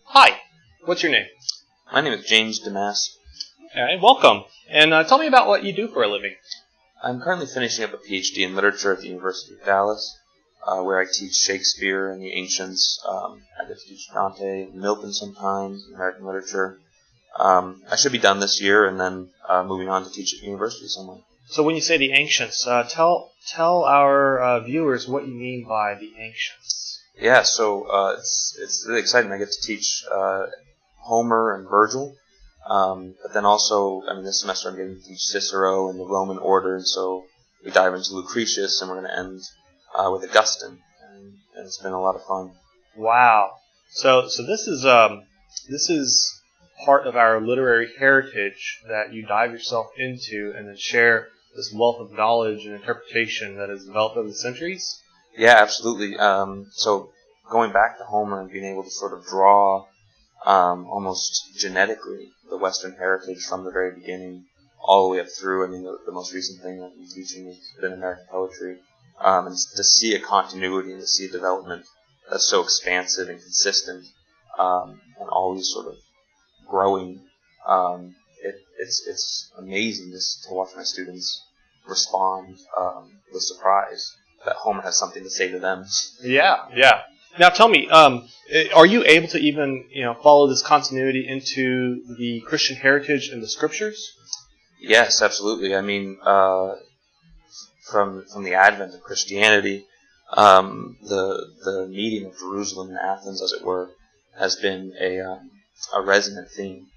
Hi, what's your name? My name is James DeMassi. All right, welcome. And tell me about what you do for a living. I'm currently finishing up a PhD in literature at the University of Dallas, where I teach Shakespeare and the ancients. I get to teach Dante, Milton sometimes, American literature. I should be done this year and then moving on to teach at university somewhere. So when you say the ancients, tell our viewers what you mean by the ancients. Yeah, so it's really exciting. I get to teach Homer and Virgil, but then also, this semester I'm getting to teach Cicero and the Roman order, and so we dive into Lucretius, and we're going to end with Augustine, and it's been a lot of fun. Wow. So this is part of our literary heritage that you dive yourself into and then share this wealth of knowledge and interpretation that has developed over the centuries? Yeah, absolutely. So going back to Homer and being able to sort of draw almost genetically the Western heritage from the very beginning all the way up through. The most recent thing I've been teaching has been American poetry. And to see a continuity and to see a development that's so expansive and consistent and always sort of growing, it's amazing just to watch my students respond with surprise that Homer has something to say to them. Yeah. Now tell me, are you able to even follow this continuity into the Christian heritage and the scriptures? Yes, absolutely. From the advent of Christianity, the meeting of Jerusalem and Athens, as it were, has been a resonant theme,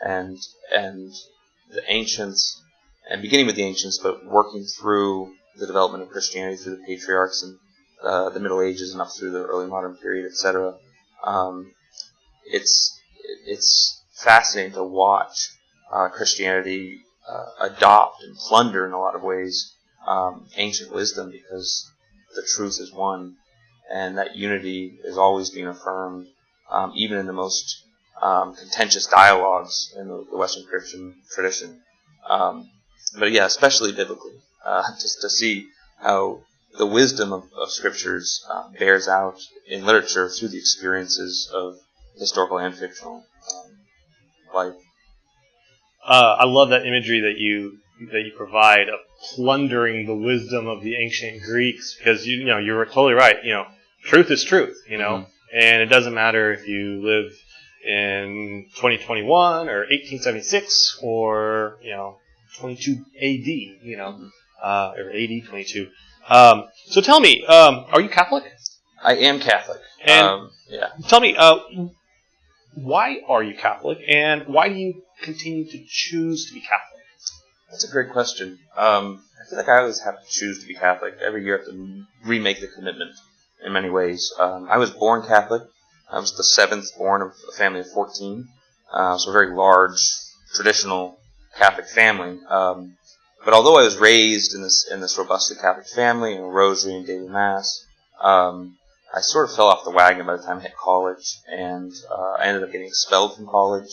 and the ancients, and beginning with the ancients, but working through the development of Christianity through the patriarchs and the Middle Ages and up through the early modern period, etc. It's fascinating to watch Christianity adopt and plunder in a lot of ways ancient wisdom, because the truth is one, and that unity is always being affirmed, even in the most contentious dialogues in the Western Christian tradition. But yeah, especially biblically, just to see how the wisdom of scriptures bears out in literature through the experiences of historical and fictional life. I love that imagery that you provide of plundering the wisdom of the ancient Greeks, because you're totally right. Truth is truth. Mm-hmm. And it doesn't matter if you live in 2021 or 1876 or 22 AD. Or AD 22. So tell me, are you Catholic? I am Catholic. And yeah. Tell me, why are you Catholic, and why do you continue to choose to be Catholic? That's a great question. I feel like I always have to choose to be Catholic. Every year I have to remake the commitment in many ways. I was born Catholic. I was the seventh born of a family of 14, so a very large, traditional Catholic family. But although I was raised in this robustly Catholic family, in a rosary and daily mass, I sort of fell off the wagon by the time I hit college, and I ended up getting expelled from college,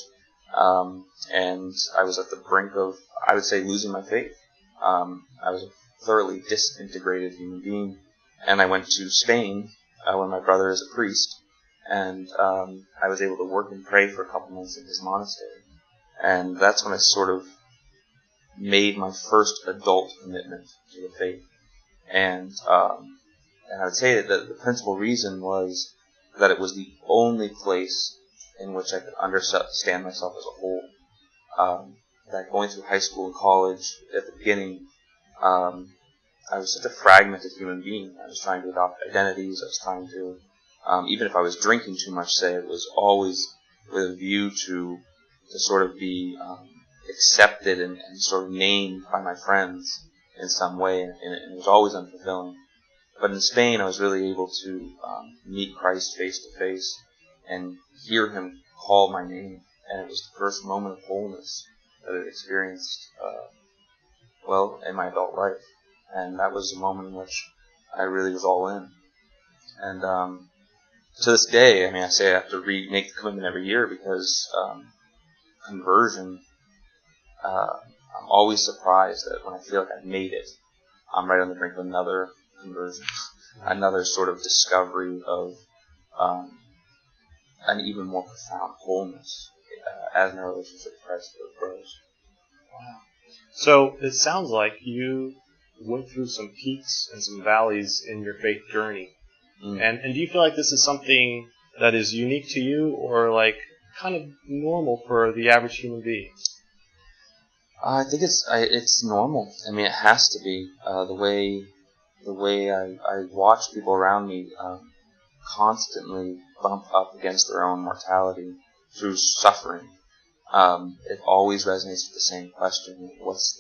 and I was at the brink of, I would say, losing my faith. I was a thoroughly disintegrated human being, and I went to Spain where my brother is a priest, and I was able to work and pray for a couple months in his monastery, and that's when I sort of made my first adult commitment to the faith. And I would say that the principal reason was that it was the only place in which I could understand myself as a whole. That going through high school and college, at the beginning, I was such a fragmented human being. I was trying to adopt identities. I was trying to, even if I was drinking too much, say, it was always with a view to sort of be accepted and sort of named by my friends in some way, and it was always unfulfilling. But in Spain, I was really able to meet Christ face to face and hear him call my name, and it was the first moment of wholeness that I'd experienced, in my adult life. And that was a moment in which I really was all in. And to this day, I say I have to make the commitment every year, because conversion, I'm always surprised that when I feel like I've made it, I'm right on the brink of another conversion, another sort of discovery of an even more profound wholeness as my relationship with Christ grows. Wow. So it sounds like you went through some peaks and some valleys in your faith journey. And do you feel like this is something that is unique to you, or like kind of normal for the average human being? I think it's normal. I mean, it has to be. The way I watch people around me constantly bump up against their own mortality through suffering. It always resonates with the same question: what's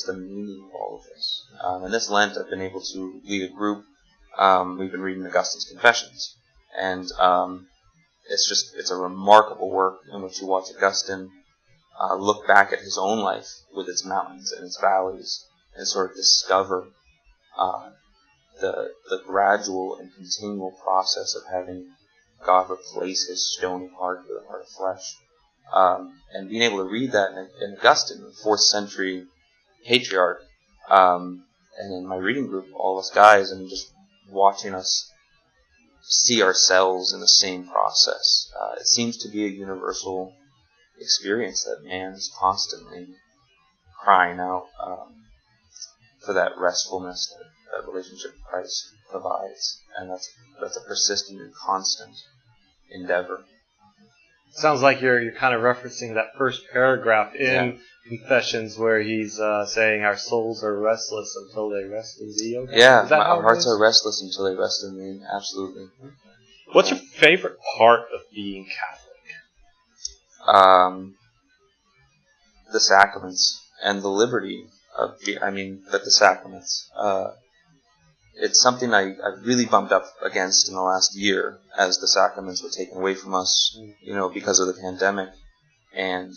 the meaning of all of this? And this Lent, I've been able to lead a group. We've been reading Augustine's Confessions, and it's a remarkable work in which you watch Augustine look back at his own life with its mountains and its valleys, and sort of discover the gradual and continual process of having God replace his stony heart with a heart of flesh. And being able to read that in Augustine, the 4th century patriarch, and in my reading group, all of us guys, and just watching us see ourselves in the same process. It seems to be a universal experience that man is constantly crying out for that restfulness that relationship with Christ provides, and that's a persistent and constant endeavor. Sounds like you're kind of referencing that first paragraph in Confessions where he's saying our souls are restless until they rest in thee. Okay? Yeah, our hearts are restless until they rest in thee. Absolutely. What's your favorite part of being Catholic? The sacraments and the liberty of the sacraments. It's something I really bumped up against in the last year as the sacraments were taken away from us, because of the pandemic, and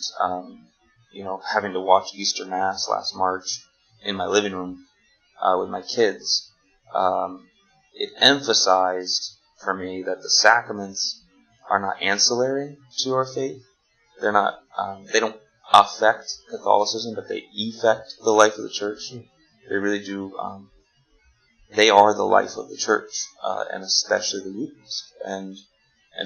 having to watch Easter Mass last March in my living room with my kids. It emphasized for me that the sacraments are not ancillary to our faith. They're not. They don't affect Catholicism, but they effect the life of the Church. They really do. They are the life of the Church, and especially the Eucharist. And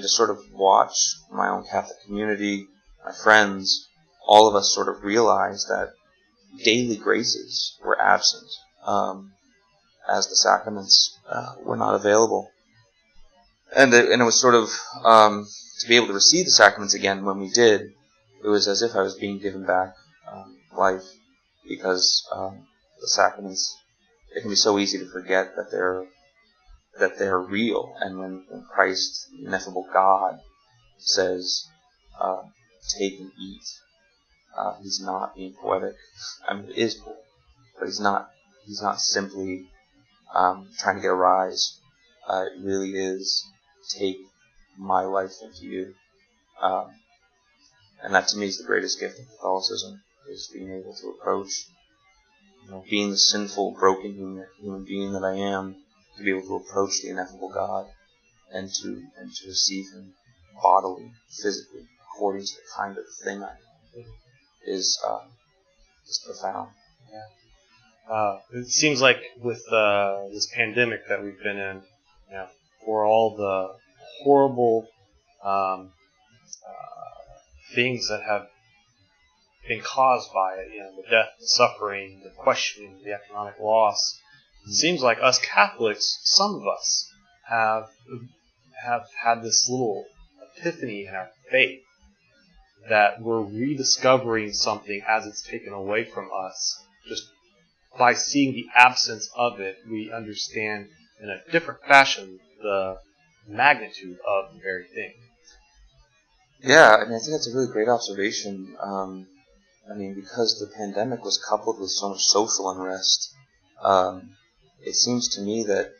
to sort of watch my own Catholic community, my friends, all of us sort of realize that daily graces were absent as the sacraments were not available. And it was sort of, to be able to receive the sacraments again when we did, it was as if I was being given back life, because the sacraments, it can be so easy to forget that they're real. And when Christ, the ineffable God, says, take and eat, he's not being poetic. I mean, it is poetic, but he's not simply trying to get a rise. It really is, take my life into you. And that to me is the greatest gift of Catholicism, is being able to approach, being the sinful, broken human being that I am, to be able to approach the ineffable God and to receive him bodily, physically, according to the kind of thing I am, is profound. Yeah. It seems like with this pandemic that we've been in, for all the horrible things that have been caused by it, the death, the suffering, the questioning, the economic loss. It seems like us Catholics, some of us, have had this little epiphany in our faith that we're rediscovering something as it's taken away from us. Just by seeing the absence of it, we understand in a different fashion the magnitude of the very thing. Yeah, I think that's a really great observation. Because the pandemic was coupled with so much social unrest, it seems to me that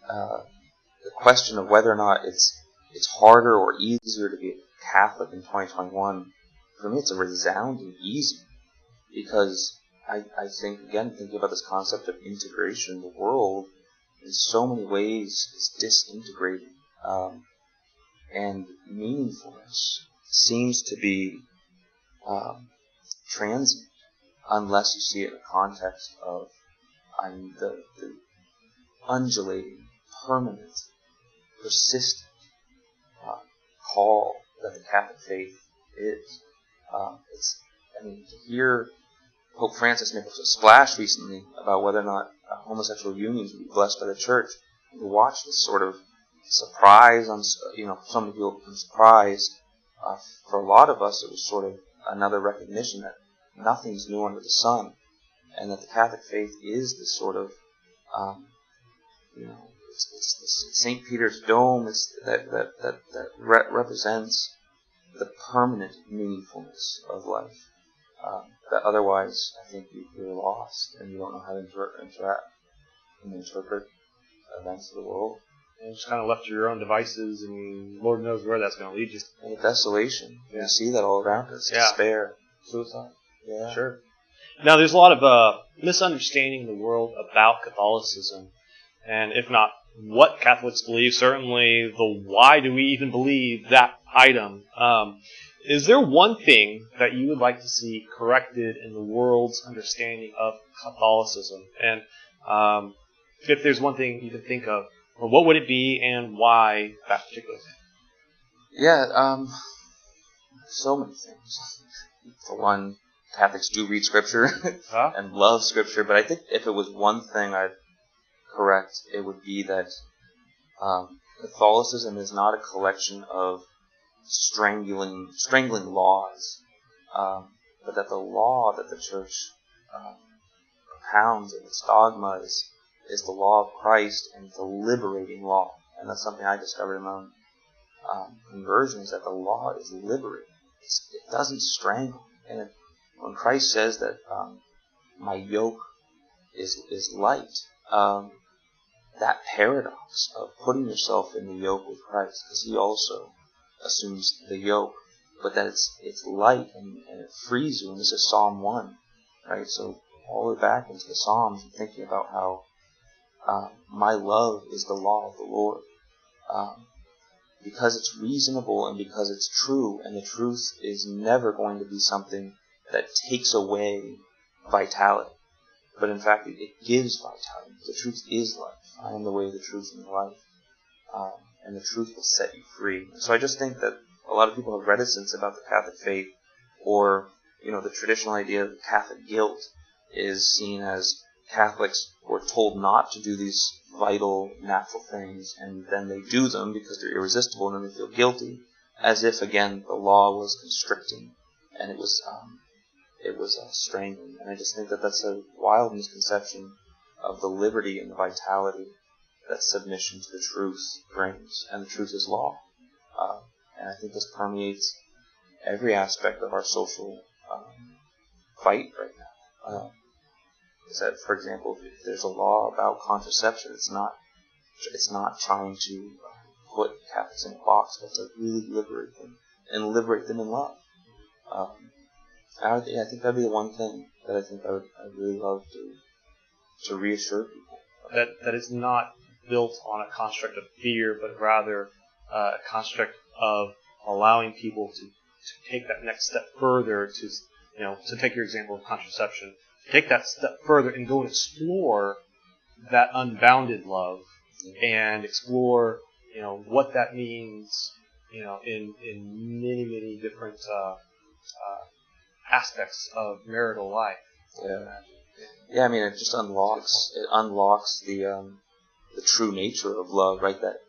the question of whether or not it's harder or easier to be a Catholic in 2021, for me it's a resounding easy, because I think, again, thinking about this concept of integration, the world in so many ways is disintegrating, and meaningfulness seems to be transient, unless you see it in the context of the undulating, permanent, persistent call that the Catholic faith is. To hear Pope Francis make a splash recently about whether or not homosexual unions would be blessed by the Church, and to watch this sort of surprise on, so many people become surprised. For a lot of us, it was sort of another recognition that nothing's new under the sun, and that the Catholic faith is this sort of, it's St. Peter's Dome. That represents the permanent meaningfulness of life. That otherwise, I think you're lost and you don't know how to interpret events of the world. And just kind of left to your own devices, and Lord knows where that's going to lead you. And the desolation. Yeah. You see that all around us. Yeah. Despair. Suicide. Yeah. Sure. Now, there's a lot of misunderstanding in the world about Catholicism. And if not what Catholics believe, certainly the why do we even believe that item. Is there one thing that you would like to see corrected in the world's understanding of Catholicism? And if there's one thing you can think of, well, what would it be and why that particular thing? Yeah, so many things. For one, Catholics do read Scripture and love Scripture, but I think if it was one thing I'd correct, it would be that Catholicism is not a collection of strangling laws, but that the law that the Church propounds in its dogma is the law of Christ, and it's a liberating law. And that's something I discovered in my own conversion, is that the law is liberating. It doesn't strangle. And when Christ says that my yoke is light, that paradox of putting yourself in the yoke with Christ, because he also assumes the yoke, but that it's light and it frees you. And this is Psalm 1, right? So all the way back into the Psalms, I'm thinking about how my love is the law of the Lord, because it's reasonable and because it's true, and the truth is never going to be something that takes away vitality, but in fact it gives vitality. The truth is life. I am the way, the truth, and the life, and the truth will set you free. So I just think that a lot of people have reticence about the Catholic faith, or the traditional idea of Catholic guilt is seen as Catholics were told not to do these vital, natural things, and then they do them because they're irresistible, and then they feel guilty, as if, again, the law was constricting, and it was strangling. And I just think that that's a wild misconception of the liberty and the vitality that submission to the truth brings, and the truth is law. And I think this permeates every aspect of our social fight right now. Is that, for example, if there's a law about contraception, it's not trying to put Catholics in a box, but to really liberate them, and liberate them in love. I think that'd be the one thing that I think I'd really love to reassure people. That is not built on a construct of fear, but rather a construct of allowing people to take that next step further, to take your example of contraception, take that step further and go and explore that unbounded love, and explore, what that means, in many, many different aspects of marital life. Yeah, I mean, it just unlocks the true nature of love, right? That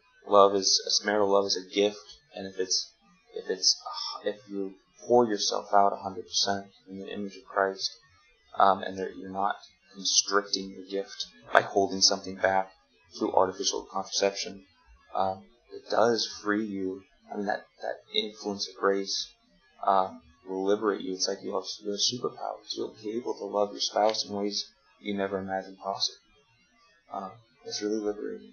marital love is a gift, and if you pour yourself out 100% in the image of Christ, and you're not constricting your gift by holding something back through artificial contraception, it does free you. I mean, that influence of grace will liberate you. It's like you have superpowers. You'll be able to love your spouse in ways you never imagined possible. It's really liberating.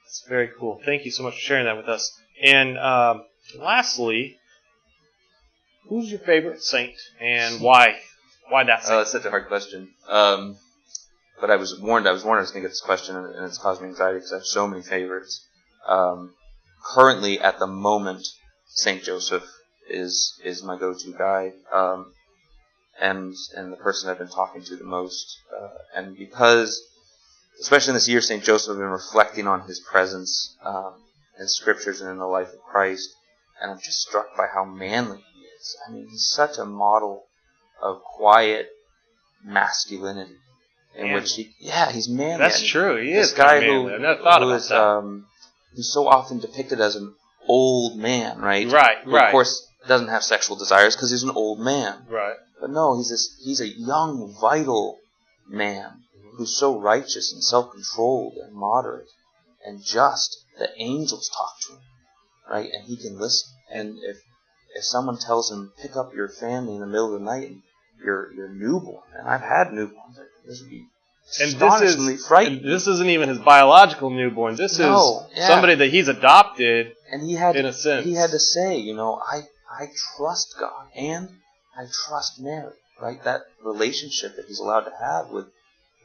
That's very cool. Thank you so much for sharing that with us. And lastly, who's your favorite saint, and why? Why that saint? That's such a hard question. But I was warned I was going to get this question, and it's caused me anxiety because I have so many favorites. Currently, at the moment, Saint Joseph is my go-to guy, and the person I've been talking to the most. And because, especially in this year, Saint Joseph, I've been reflecting on his presence in scriptures and in the life of Christ, and I'm just struck by how manly he is. I mean, he's such a model of quiet masculinity, in which he's manly. That's true. He is this guy manly. I've never thought about that. Who's so often depicted as an old man, right? Right. Who, of course, doesn't have sexual desires because he's an old man. Right. But no, he's a young, vital man who's so righteous and self-controlled and moderate and just that angels talk to him, right? And he can listen. And if someone tells him, pick up your family in the middle of the night and you're newborn, and I've had newborns, this would be astonishingly frightening. This isn't even his biological newborn. This is somebody that he's adopted, and he had, in a sense. He had to say, I trust God and I trust Mary, right? That relationship that he's allowed to have with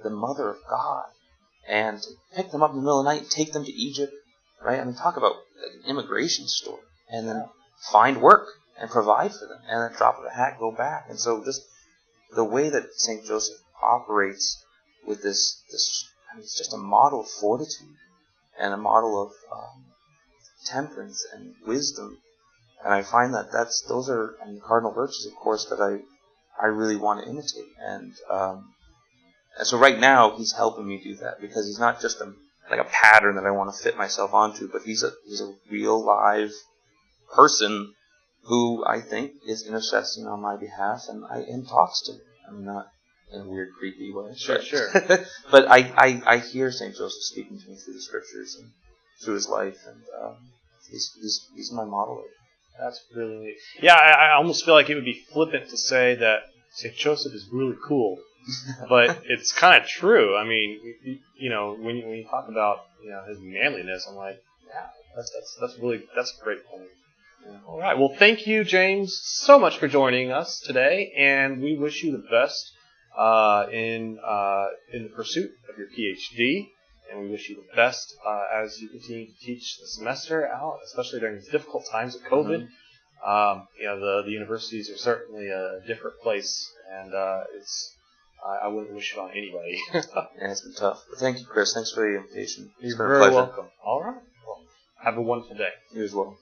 the Mother of God, and to pick them up in the middle of the night and take them to Egypt, right? I mean, talk about an immigration story, and then find work and provide for them, and at the drop of a hat go back. And so just the way that St. Joseph operates with this it's just a model of fortitude and a model of temperance and wisdom. And I find that those are cardinal virtues, of course, that I really want to imitate. And so right now he's helping me do that, because he's not just a pattern that I want to fit myself onto, but he's a real live person who I think is intercessing on my behalf and talks to me. I mean, not in a weird, creepy way. Sure. But I hear St. Joseph speaking to me through the scriptures and through his life, and he's my model. That's really neat. Yeah, I almost feel like it would be flippant to say that St. Joseph is really cool, but it's kind of true. I mean, when you talk about his manliness, I'm like, yeah, that's a great point. Yeah. All right. Well, thank you, James, so much for joining us today, and we wish you the best in the pursuit of your PhD, and we wish you the best as you continue to teach the semester out, especially during these difficult times of COVID. The universities are certainly a different place, and I wouldn't wish it on anybody. Yeah, it's been tough. But thank you, Chris. Thanks for the invitation. You're very welcome. All right. Well, have a wonderful day. You as well.